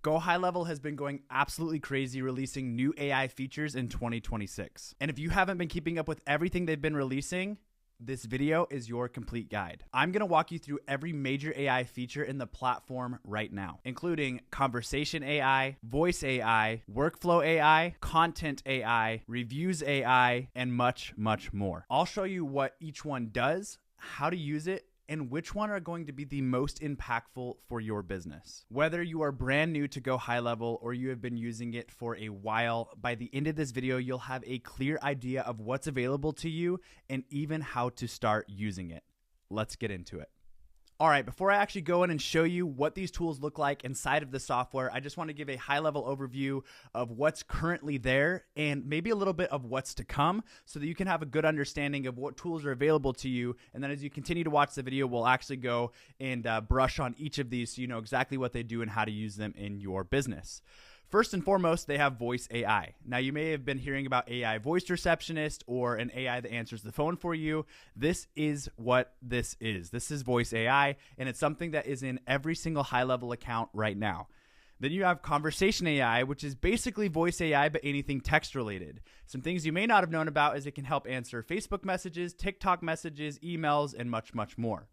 GoHighLevel has been going absolutely crazy releasing new AI features in 2026. And if you haven't been keeping up with everything they've been releasing, this video is your complete guide. I'm gonna walk you through every major AI feature in the platform right now, including conversation AI, voice AI, workflow AI, content AI, reviews AI, and much, much more. I'll show you what each one does, how to use it, and which one are going to be the most impactful for your business. Whether you are brand new to GoHighLevel or you have been using it for a while, by the end of this video, you'll have a clear idea of what's available to you and even how to start using it. Let's get into it. All right, before I actually go in and show you what these tools look like inside of the software, I just want to give a high-level overview of what's currently there and maybe a little bit of what's to come so that you can have a good understanding of what tools are available to you. And then as you continue to watch the video, we'll actually go and brush on each of these so you know exactly what they do and how to use them in your business. First and foremost, they have voice AI. Now, you may have been hearing about AI voice receptionist or an AI that answers the phone for you. This is what this is. This is voice AI, and it's something that is in every single high-level account right now. Then you have conversation AI, which is basically voice AI, but anything text related. Some things you may not have known about is it can help answer Facebook messages, TikTok messages, emails, and much, much more.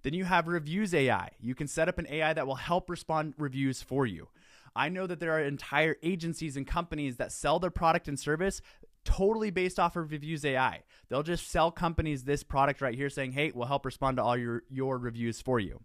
Then you have reviews AI. You can set up an AI that will help respond reviews for you. I know that there are entire agencies and companies that sell their product and service totally based off of reviews AI. They'll just sell companies this product right here saying, hey, we'll help respond to all your reviews for you.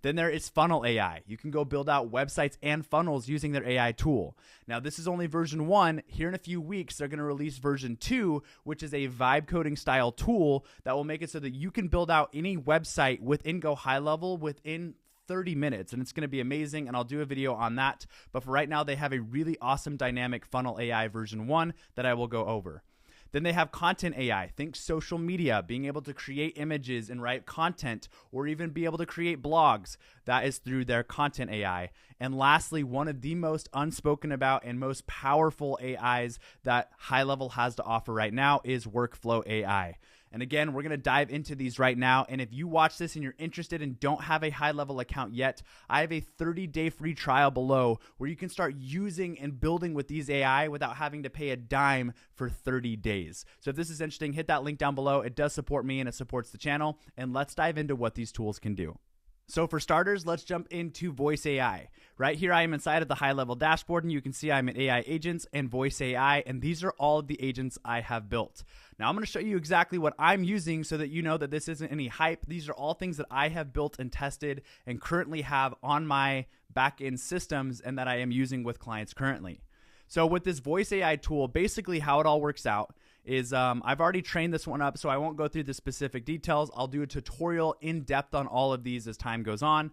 Then there is funnel AI. You can go build out websites and funnels using their AI tool. Now, this is only version 1. Here in a few weeks, they're going to release version 2, which is a vibe coding style tool that will make it so that you can build out any website within GoHighLevel within 30 minutes, and it's going to be amazing, and I'll do a video on that. But for right now, they have a really awesome dynamic funnel AI version 1 that I will go over. Then they have content AI. Think social media, being able to create images and write content, or even be able to create blogs. That is through their content AI. And lastly, one of the most unspoken about and most powerful AIs that HighLevel has to offer right now is workflow AI. And again, we're going to dive into these right now. And if you watch this and you're interested and don't have a HighLevel account yet, I have a 30-day free trial below where you can start using and building with these AI without having to pay a dime for 30 days. So if this is interesting, hit that link down below. It does support me and it supports the channel. And let's dive into what these tools can do. So for starters, let's jump into voice AI. Right here, I am inside of the HighLevel dashboard, and you can see I'm in AI agents and voice AI, and these are all of the agents I have built. Now I'm going to show you exactly what I'm using so that you know that this isn't any hype. These are all things that I have built and tested and currently have on my back-end systems and that I am using with clients currently. So with this voice AI tool, basically how it all works out is I've already trained this one up, so I won't go through the specific details. I'll do a tutorial in depth on all of these as time goes on.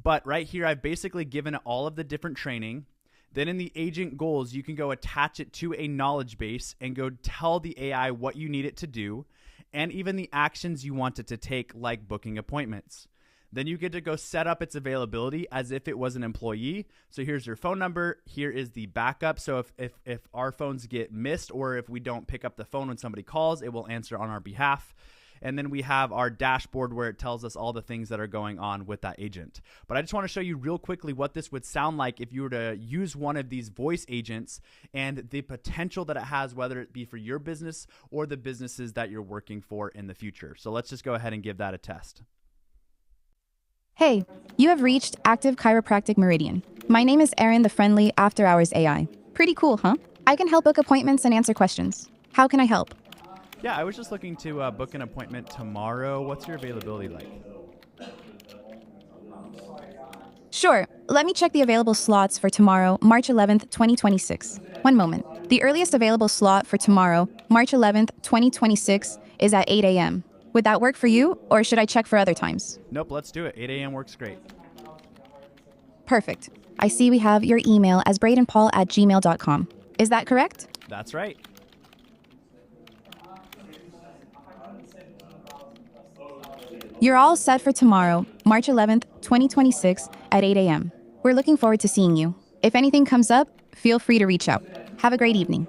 But right here, I've basically given it all of the different training. Then in the agent goals, you can go attach it to a knowledge base and go tell the AI what you need it to do and even the actions you want it to take, like booking appointments. Then you get to go set up its availability as if it was an employee. So here's your phone number. Here is the backup. So if our phones get missed or if we don't pick up the phone when somebody calls, it will answer on our behalf. And then we have our dashboard where it tells us all the things that are going on with that agent. But I just want to show you real quickly what this would sound like if you were to use one of these voice agents and the potential that it has, whether it be for your business or the businesses that you're working for in the future. So let's just go ahead and give that a test. Hey, you have reached Active Chiropractic Meridian. My name is Erin, the friendly after-hours AI. Pretty cool, huh? I can help book appointments and answer questions. How can I help? Yeah, I was just looking to book an appointment tomorrow. What's your availability like? Sure. Let me check the available slots for tomorrow, March 11th, 2026. One moment. The earliest available slot for tomorrow, March 11th, 2026, is at 8 a.m. Would that work for you, or should I check for other times? Nope, let's do it. 8 a.m. works great. Perfect. I see we have your email as bradenpaul@gmail.com. Is that correct? That's right. You're all set for tomorrow, March 11th, 2026, at 8 a.m. We're looking forward to seeing you. If anything comes up, feel free to reach out. Have a great evening.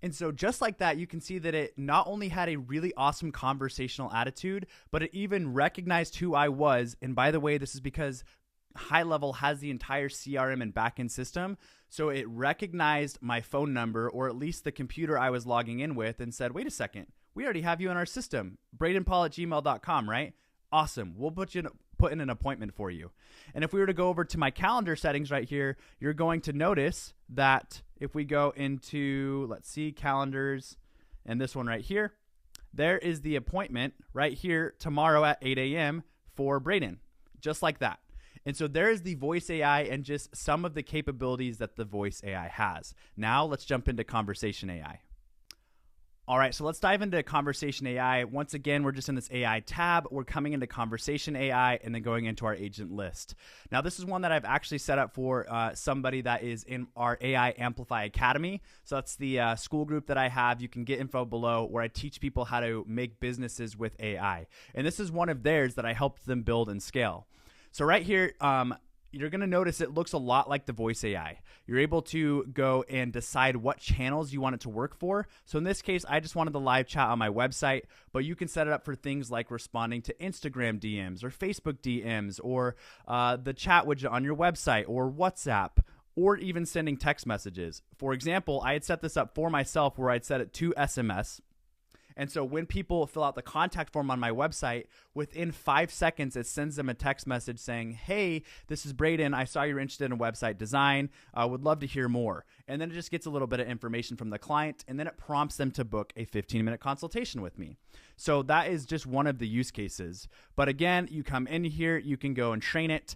And so just like that, you can see that it not only had a really awesome conversational attitude, but it even recognized who I was. And by the way, this is because High Level has the entire CRM and backend system. So it recognized my phone number, or at least the computer I was logging in with, and said, wait a second, we already have you in our system, bradenpaul@gmail.com, right? Awesome. We'll put in an appointment for you. And if we were to go over to my calendar settings right here, you're going to notice that if we go into, let's see, calendars, and this one right here, there is the appointment right here tomorrow at 8 a.m. for Braden, just like that. And so there is the voice AI and just some of the capabilities that the voice AI has. Now let's jump into conversation AI. All right, so let's dive into conversation AI. Once again, we're just in this AI tab. We're coming into conversation AI and then going into our agent list. Now, this is one that I've actually set up for somebody that is in our AI Amplify Academy. So that's the school group that I have. You can get info below where I teach people how to make businesses with AI. And this is one of theirs that I helped them build and scale. So right here, you're going to notice it looks a lot like the voice AI. You're able to go and decide what channels you want it to work for. So in this case, I just wanted the live chat on my website, but you can set it up for things like responding to Instagram DMs or Facebook DMs or the chat widget on your website or WhatsApp, or even sending text messages. For example, I had set this up for myself where I'd set it to SMS. And so when people fill out the contact form on my website, within 5 seconds, it sends them a text message saying, hey, this is Braden. I saw you're interested in website design. I would love to hear more. And then it just gets a little bit of information from the client, and then it prompts them to book a 15-minute consultation with me. So that is just one of the use cases. But again, you come in here, you can go and train it,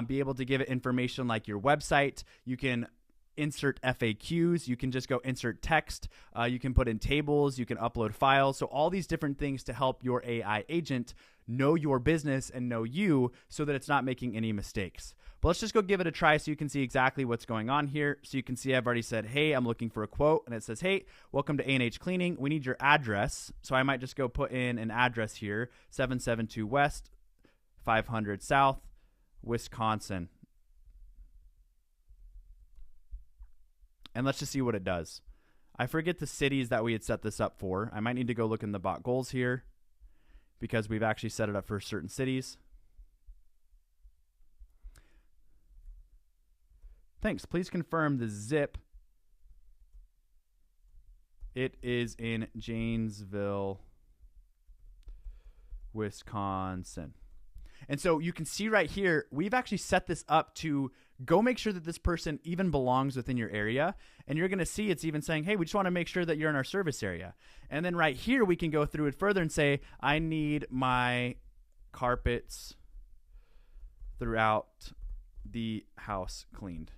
be able to give it information like your website. You can insert FAQs, you can just go insert text, you can put in tables, you can upload files. So all these different things to help your AI agent know your business and know you so that it's not making any mistakes. But let's just go give it a try so you can see exactly what's going on here. So you can see I've already said, hey, I'm looking for a quote. And it says, hey, welcome to A&H Cleaning. We need your address. So I might just go put in an address here, 772 West, 500 South, Wisconsin. And let's just see what it does. I forget the cities that we had set this up for. I might need to go look in the bot goals here because we've actually set it up for certain cities. Thanks. Please confirm the zip. It is in Janesville, Wisconsin. And so you can see right here, we've actually set this up to go make sure that this person even belongs within your area. And you're going to see it's even saying, hey, we just want to make sure that you're in our service area. And then right here, we can go through it further and say, I need my carpets throughout the house cleaned.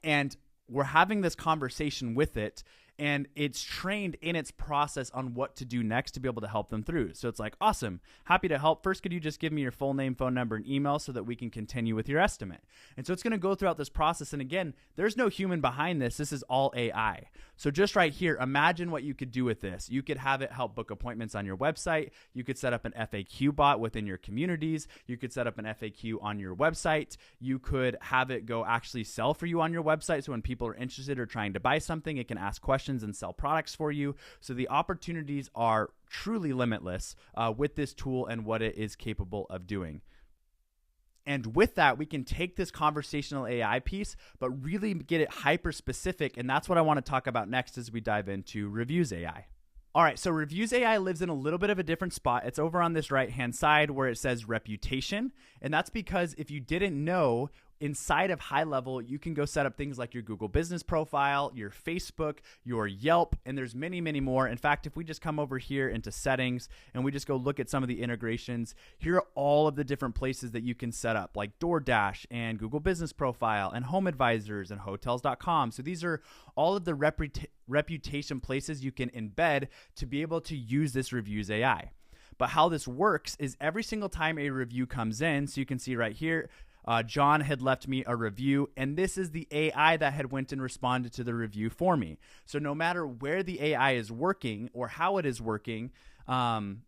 And we're having this conversation with it, and it's trained in its process on what to do next to be able to help them through. So it's like, awesome, happy to help. First, could you just give me your full name, phone number, and email so that we can continue with your estimate? And so it's going to go throughout this process. And again, there's no human behind this. This is all AI. So just right here, imagine what you could do with this. You could have it help book appointments on your website. You could set up an FAQ bot within your communities. You could set up an FAQ on your website. You could have it go actually sell for you on your website. So when people are interested or trying to buy something, it can ask questions and sell products for you. So the opportunities are truly limitless with this tool and what it is capable of doing. And with that, we can take this conversational AI piece, but really get it hyper specific. And that's what I want to talk about next as we dive into Reviews AI. All right, so Reviews AI lives in a little bit of a different spot. It's over on this right-hand side where it says reputation. And that's because if you didn't know, inside of High Level, you can go set up things like your Google business profile, your Facebook, your Yelp, and there's many, many more. In fact, if we just come over here into settings and we just go look at some of the integrations, here are all of the different places that you can set up, like DoorDash and Google business profile and Home Advisors and Hotels.com. So these are all of the reputation places you can embed to be able to use this Reviews AI. But how this works is every single time a review comes in, so you can see right here, John had left me a review, and this is the AI that had went and responded to the review for me. So no matter where the AI is working or how it is working, then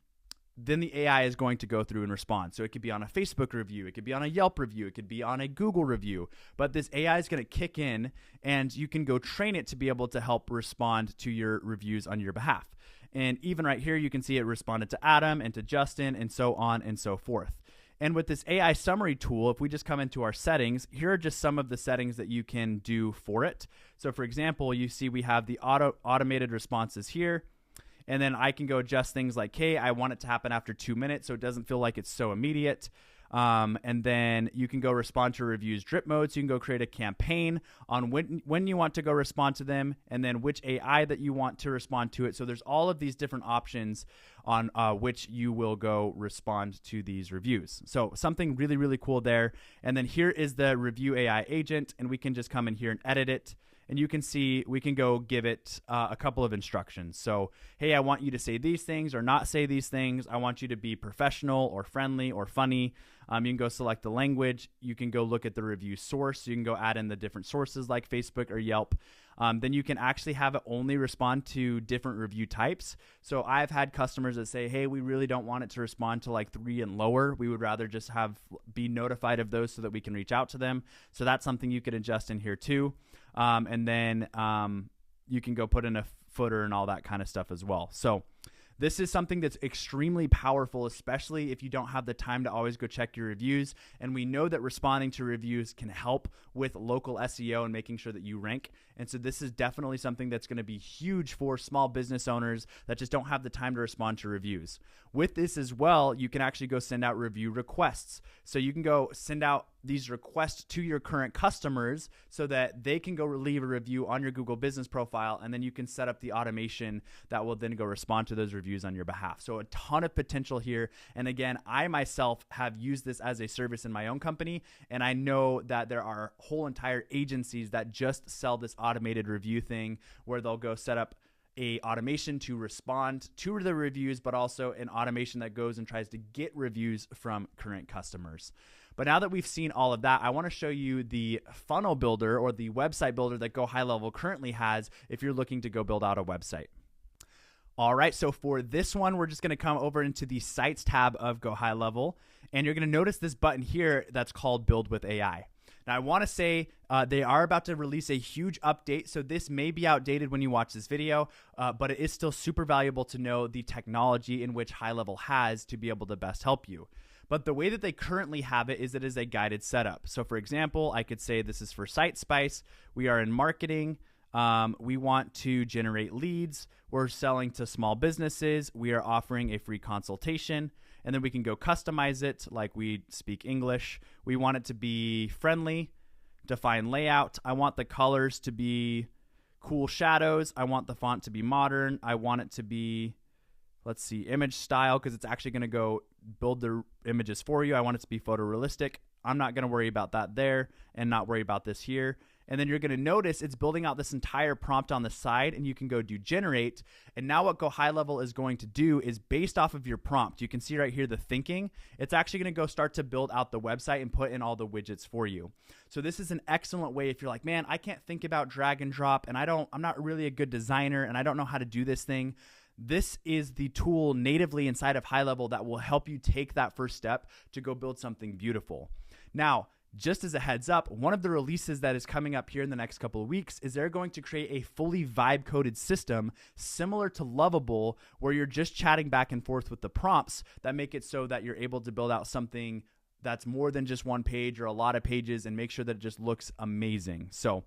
the AI is going to go through and respond. So it could be on a Facebook review, it could be on a Yelp review, it could be on a Google review, but this AI is going to kick in and you can go train it to be able to help respond to your reviews on your behalf. And even right here, you can see it responded to Adam and to Justin and so on and so forth. And with this AI summary tool, if we just come into our settings, here are just some of the settings that you can do for it. So for example, you see we have the automated responses here. And then I can go adjust things like, hey, I want it to happen after 2 minutes so it doesn't feel like it's so immediate. And then you can go respond to reviews drip mode. So you can go create a campaign on when you want to go respond to them, and then which AI that you want to respond to it. So there's all of these different options on which you will go respond to these reviews. So something really, really cool there. And then here is the review AI agent, and we can just come in here and edit it. And you can see we can go give it a couple of instructions. So, hey, I want you to say these things or not say these things. I want you to be professional or friendly or funny. You can go select the language. You can go look at the review source. So you can go add in the different sources like Facebook or Yelp. Then you can actually have it only respond to different review types. So I've had customers that say, hey, we really don't want it to respond to like 3 and lower. We would rather just be notified of those so that we can reach out to them. So that's something you could adjust in here too. And then you can go put in a footer and all that kind of stuff as well. So this is something that's extremely powerful, especially if you don't have the time to always go check your reviews. And we know that responding to reviews can help with local SEO and making sure that you rank. And so this is definitely something that's going to be huge for small business owners that just don't have the time to respond to reviews. With this as well, you can actually go send out review requests. So you can go send out these requests to your current customers so that they can go leave a review on your Google business profile, and then you can set up the automation that will then go respond to those reviews on your behalf. So a ton of potential here. And again, I myself have used this as a service in my own company, and I know that there are whole entire agencies that just sell this automated review thing where they'll go set up a automation to respond to the reviews, but also an automation that goes and tries to get reviews from current customers. But now that we've seen all of that, I want to show you the funnel builder or the website builder that GoHighLevel currently has if you're looking to go build out a website. All right, so for this one, we're just going to come over into the Sites tab of GoHighLevel, and you're going to notice this button here that's called Build with AI. Now, I want to say they are about to release a huge update, so this may be outdated when you watch this video, but it is still super valuable to know the technology in which HighLevel has to be able to best help you. But the way that they currently have it is a guided setup. So for example, I could say this is for SiteSpice. We are in marketing. We want to generate leads. We're selling to small businesses. We are offering a free consultation. And then we can go customize it like we speak English. We want it to be friendly, define layout. I want the colors to be cool shadows. I want the font to be modern. I want it to be, let's see, image style, because it's actually going to go build the images for you. I want it to be photorealistic. I'm not going to worry about that there and not worry about this here. And then you're going to notice it's building out this entire prompt on the side, and you can go do generate. And now what GoHighLevel is going to do is based off of your prompt. You can see right here the thinking. It's actually going to go start to build out the website and put in all the widgets for you. So this is an excellent way if you're like, man, I can't think about drag and drop, and I'm not really a good designer, and I don't know how to do this thing. This is the tool natively inside of HighLevel that will help you take that first step to go build something beautiful. Now, just as a heads up, one of the releases that is coming up here in the next couple of weeks is they're going to create a fully vibe-coded system similar to Lovable, where you're just chatting back and forth with the prompts that make it so that you're able to build out something that's more than just one page or a lot of pages and make sure that it just looks amazing. So,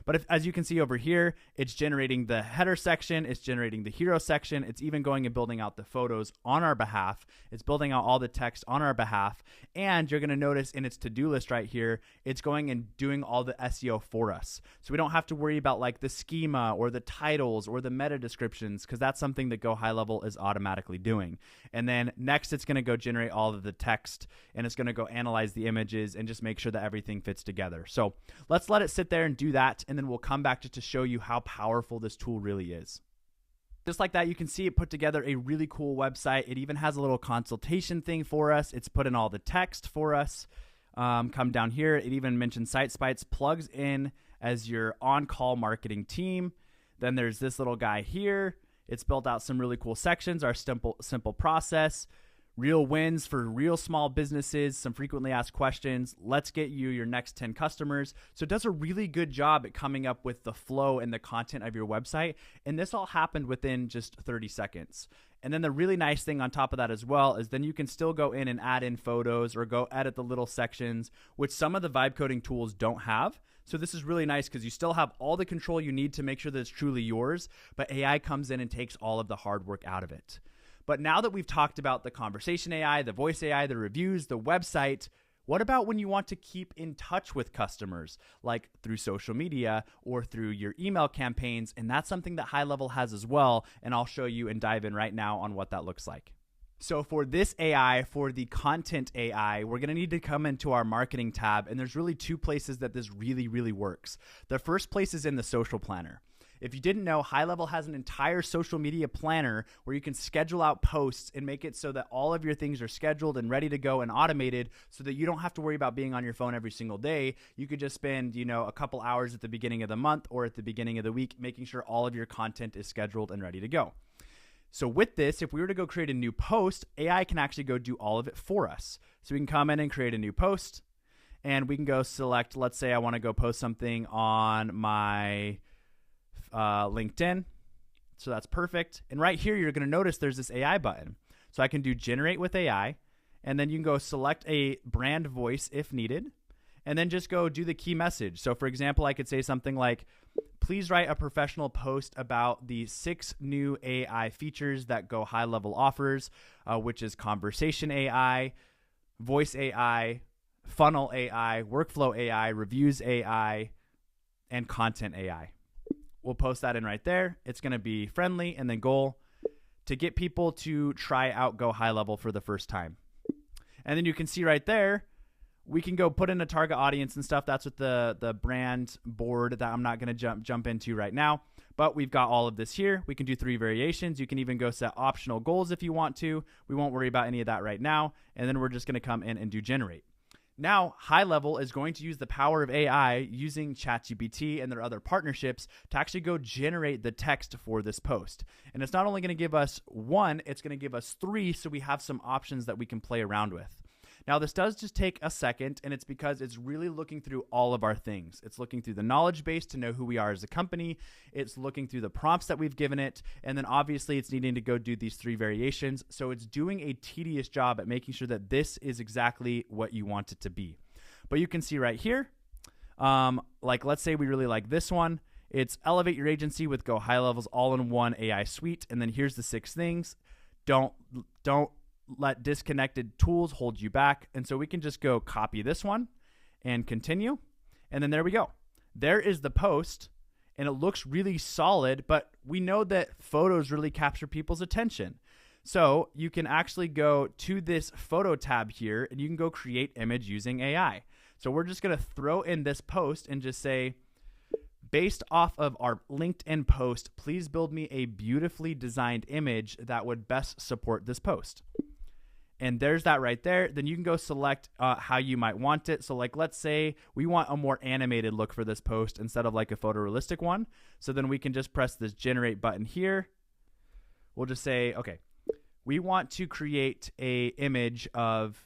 but as you can see over here, it's generating the header section, it's generating the hero section, it's even going and building out the photos on our behalf, it's building out all the text on our behalf, and you're going to notice in its to-do list right here, it's going and doing all the SEO for us. So we don't have to worry about like the schema or the titles or the meta descriptions, because that's something that GoHighLevel is automatically doing. And then next, it's going to go generate all of the text, and it's going to go analyze the images and just make sure that everything fits together. So let's let it sit there and do that, and then we'll come back to show you how powerful this tool really is. Just like that, you can see it put together a really cool website. It even has a little consultation thing for us. It's put in all the text for us. Come down here. It even mentions SiteSpice plugs in as your on-call marketing team. Then there's this little guy here. It's built out some really cool sections, our simple process, real wins for real small businesses, some frequently asked questions. Let's get you your next 10 customers. So it does a really good job at coming up with the flow and the content of your website. And this all happened within just 30 seconds. And then the really nice thing on top of that as well is then you can still go in and add in photos or go edit the little sections, which some of the vibe coding tools don't have. So this is really nice because you still have all the control you need to make sure that it's truly yours, but AI comes in and takes all of the hard work out of it. But now that we've talked about the conversation AI, the voice AI, the reviews, the website, what about when you want to keep in touch with customers, like through social media or through your email campaigns? And that's something that GoHighLevel has as well. And I'll show you and dive in right now on what that looks like. So for this AI, for the content AI, we're going to need to come into our marketing tab. And there's really two places that this really, really works. The first place is in the social planner. If you didn't know, GoHighLevel has an entire social media planner where you can schedule out posts and make it so that all of your things are scheduled and ready to go and automated so that you don't have to worry about being on your phone every single day. You could just spend, a couple hours at the beginning of the month or at the beginning of the week making sure all of your content is scheduled and ready to go. So with this, if we were to go create a new post, AI can actually go do all of it for us. So we can come in and create a new post and we can go select, let's say I want to go post something on my LinkedIn. So that's perfect. And right here, you're going to notice there's this AI button. So I can do generate with AI, and then you can go select a brand voice if needed, and then just go do the key message. So for example, I could say something like, please write a professional post about the 6 new AI features that GoHighLevel offers, which is conversation AI, voice AI, funnel AI, workflow AI, reviews AI, and content AI. We'll post that in right there. It's going to be friendly and then goal to get people to try out GoHighLevel for the first time. And then you can see right there, we can go put in a target audience and stuff. That's with the brand board that I'm not going to jump into right now. But we've got all of this here. We can do 3 variations. You can even go set optional goals if you want to. We won't worry about any of that right now. And then we're just going to come in and do generate. Now, GoHighLevel is going to use the power of AI using ChatGPT and their other partnerships to actually go generate the text for this post. And it's not only going to give us 1, it's going to give us 3, so we have some options that we can play around with. Now, this does just take a second, and it's because it's really looking through all of our things. It's looking through the knowledge base to know who we are as a company. It's looking through the prompts that we've given it, and then obviously it's needing to go do these 3 variations. So it's doing a tedious job at making sure that this is exactly what you want it to be. But you can see right here, like let's say we really like this one. It's elevate your agency with GoHighLevel's all-in-one AI suite, and then here's the 6 things. Don't let disconnected tools hold you back. And so we can just go copy this one and continue. And then there we go. There is the post, and it looks really solid, but we know that photos really capture people's attention. So you can actually go to this photo tab here, and you can go create image using AI. So we're just going to throw in this post and just say, based off of our LinkedIn post, please build me a beautifully designed image that would best support this post. And there's that right there. Then you can go select how you might want it. So like, let's say we want a more animated look for this post instead of like a photorealistic one. So then we can just press this generate button here. We'll just say, okay, we want to create a image of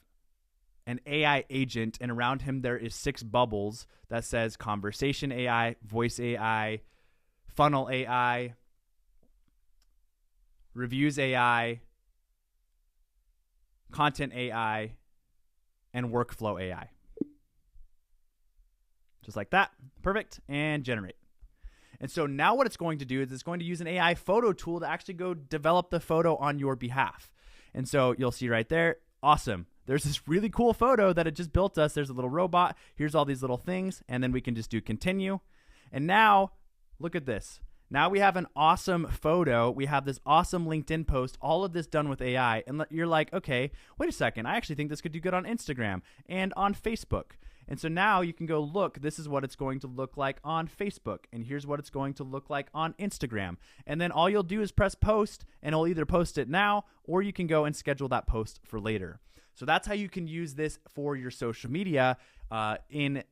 an AI agent, and around him there is 6 bubbles that says conversation AI, voice AI, funnel AI, reviews AI, content AI, and workflow AI. Just like that. Perfect. And generate. And so now what it's going to do is it's going to use an AI photo tool to actually go develop the photo on your behalf. And so you'll see right there, awesome. There's this really cool photo that it just built us. There's a little robot. Here's all these little things. And then we can just do continue. And now look at this. Now we have an awesome photo. We have this awesome LinkedIn post, all of this done with AI. And you're like, okay, wait a second. I actually think this could do good on Instagram and on Facebook. And so now you can go, look, this is what it's going to look like on Facebook. And here's what it's going to look like on Instagram. And then all you'll do is press post, and it'll either post it now, or you can go and schedule that post for later. So that's how you can use this for your social media in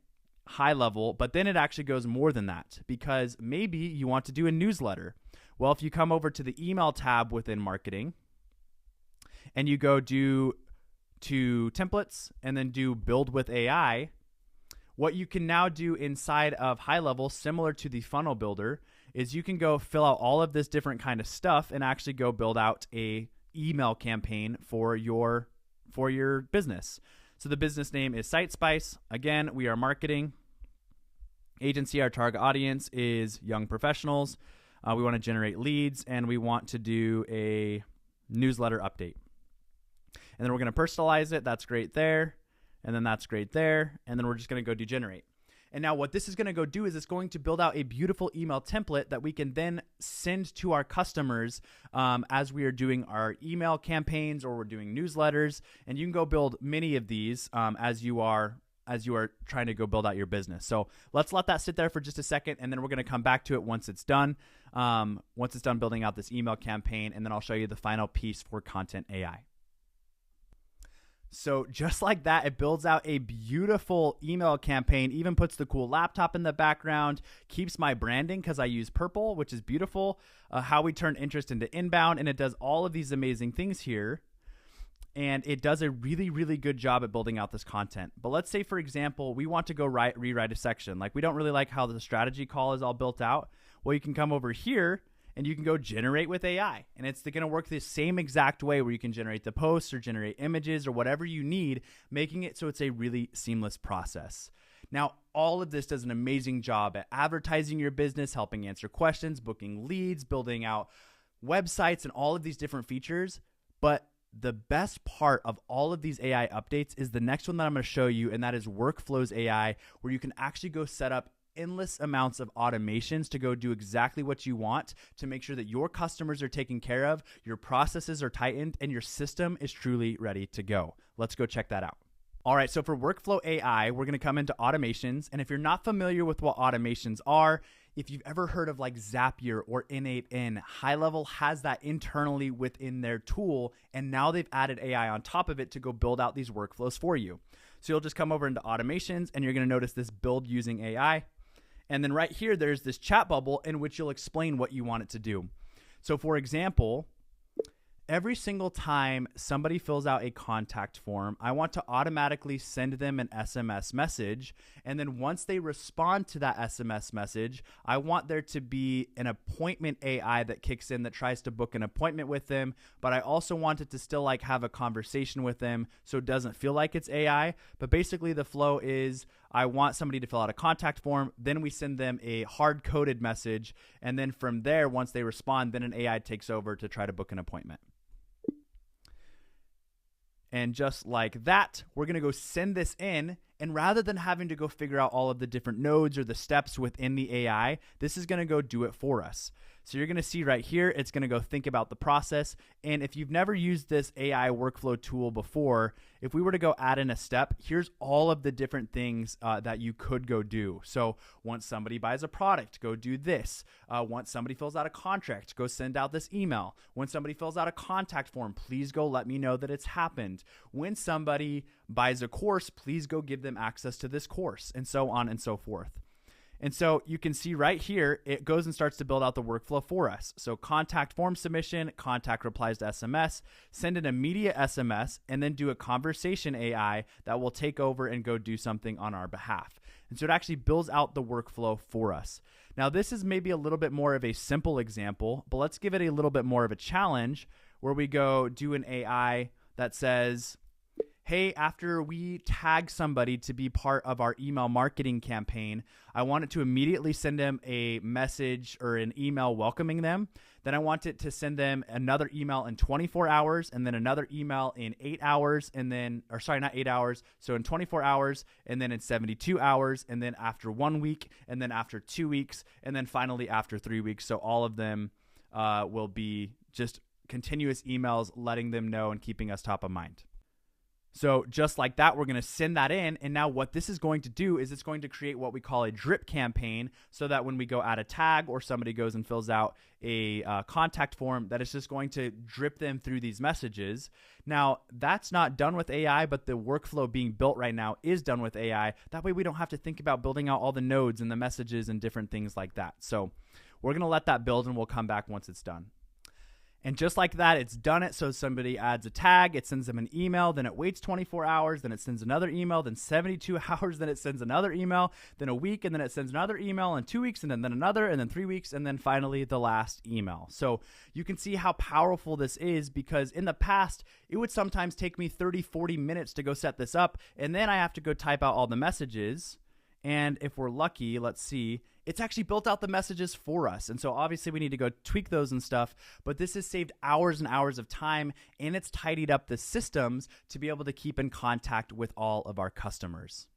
GoHighLevel, but then it actually goes more than that, because maybe you want to do a newsletter. Well, if you come over to the email tab within marketing and you go to templates and then do build with AI, what you can now do inside of GoHighLevel, similar to the funnel builder, is you can go fill out all of this different kind of stuff and actually go build out a email campaign for your business. So the business name is SiteSpice. Again, we are marketing. Agency, our target audience is young professionals. We want to generate leads, and we want to do a newsletter update. And then we're going to personalize it. That's great there. And then that's great there. And then we're just going to go do generate. And now what this is going to go do is it's going to build out a beautiful email template that we can then send to our customers as we are doing our email campaigns or we're doing newsletters. And you can go build many of these as you are trying to go build out your business. So let's let that sit there for just a second, and then we're going to come back to it once it's done. Once it's done building out this email campaign, and then I'll show you the final piece for Content AI. So just like that, it builds out a beautiful email campaign, even puts the cool laptop in the background, keeps my branding because I use purple, which is beautiful, how we turn interest into inbound, and it does all of these amazing things here. And it does a really, really good job at building out this content. But let's say, for example, we want to go rewrite a section. Like we don't really like how the strategy call is all built out. Well, you can come over here and you can go generate with AI. And it's going to work the same exact way where you can generate the posts or generate images or whatever you need, making it so it's a really seamless process. Now, all of this does an amazing job at advertising your business, helping answer questions, booking leads, building out websites, and all of these different features. But the best part of all of these AI updates is the next one that I'm going to show you, and that is Workflows AI, where you can actually go set up endless amounts of automations to go do exactly what you want to make sure that your customers are taken care of, your processes are tightened, and your system is truly ready to go. Let's go check that out. All right, so for Workflow AI, we're going to come into automations. And if you're not familiar with what automations are, if you've ever heard of like Zapier or N8N, HighLevel has that internally within their tool. And now they've added AI on top of it to go build out these workflows for you. So you'll just come over into automations and you're going to notice this build using AI. And then right here, there's this chat bubble in which you'll explain what you want it to do. So for example, every single time somebody fills out a contact form, I want to automatically send them an SMS message. And then once they respond to that SMS message, I want there to be an appointment AI that kicks in that tries to book an appointment with them. But I also want it to still like have a conversation with them so it doesn't feel like it's AI. But basically the flow is I want somebody to fill out a contact form, then we send them a hard-coded message. And then from there, once they respond, then an AI takes over to try to book an appointment. And just like that, we're going to go send this in. And rather than having to go figure out all of the different nodes or the steps within the AI, this is going to go do it for us. So you're going to see right here, it's going to go think about the process. And if you've never used this AI workflow tool before, if we were to go add in a step, here's all of the different things that you could go do. So once somebody buys a product, go do this. Once somebody fills out a contract, go send out this email. When somebody fills out a contact form, please go let me know that it's happened. When somebody buys a course, please go give them access to this course, and so on and so forth. And so you can see right here, it goes and starts to build out the workflow for us. So contact form submission, contact replies to SMS, send an immediate SMS, and then do a conversation AI that will take over and go do something on our behalf. And so it actually builds out the workflow for us. Now, this is maybe a little bit more of a simple example, but let's give it a little bit more of a challenge where we go do an AI that says, hey, after we tag somebody to be part of our email marketing campaign, I want it to immediately send them a message or an email welcoming them. Then I want it to send them another email in 24 hours and then another email in 8 hours and then, or sorry, not 8 hours. So in 24 hours and then in 72 hours and then after 1 week and then after 2 weeks and then finally after 3 weeks. So all of them will be just continuous emails letting them know and keeping us top of mind. So just like that, we're going to send that in. And now what this is going to do is it's going to create what we call a drip campaign so that when we go add a tag or somebody goes and fills out a contact form, that it's just going to drip them through these messages. Now, that's not done with AI, but the workflow being built right now is done with AI. That way we don't have to think about building out all the nodes and the messages and different things like that. So we're going to let that build and we'll come back once it's done. And just like that, it's done it. So somebody adds a tag, it sends them an email, then it waits 24 hours, then it sends another email, then 72 hours, then it sends another email, then a week, and then it sends another email, and 2 weeks, and then another, and then 3 weeks, and then finally the last email. So you can see how powerful this is, because in the past, it would sometimes take me 30, 40 minutes to go set this up, and then I have to go type out all the messages. And if we're lucky, let's see, it's actually built out the messages for us. And so obviously we need to go tweak those and stuff, but this has saved hours and hours of time, and it's tidied up the systems to be able to keep in contact with all of our customers.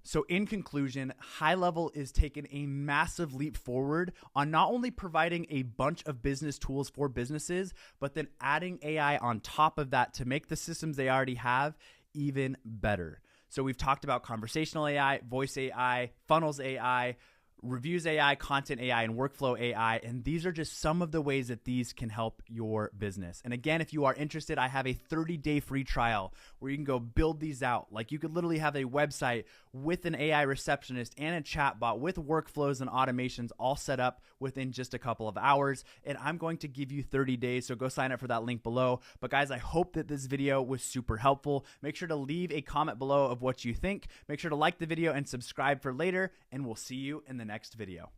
So in conclusion, GoHighLevel is taking a massive leap forward on not only providing a bunch of business tools for businesses, but then adding AI on top of that to make the systems they already have even better. So we've talked about conversational AI, voice AI, funnels AI, reviews AI, content AI, and workflow AI. And these are just some of the ways that these can help your business. And again, if you are interested, I have a 30-day free trial where you can go build these out. Like you could literally have a website with an AI receptionist and a chatbot with workflows and automations all set up within just a couple of hours. And I'm going to give you 30 days. So go sign up for that link below. But guys, I hope that this video was super helpful. Make sure to leave a comment below of what you think. Make sure to like the video and subscribe for later. And we'll see you in the next video.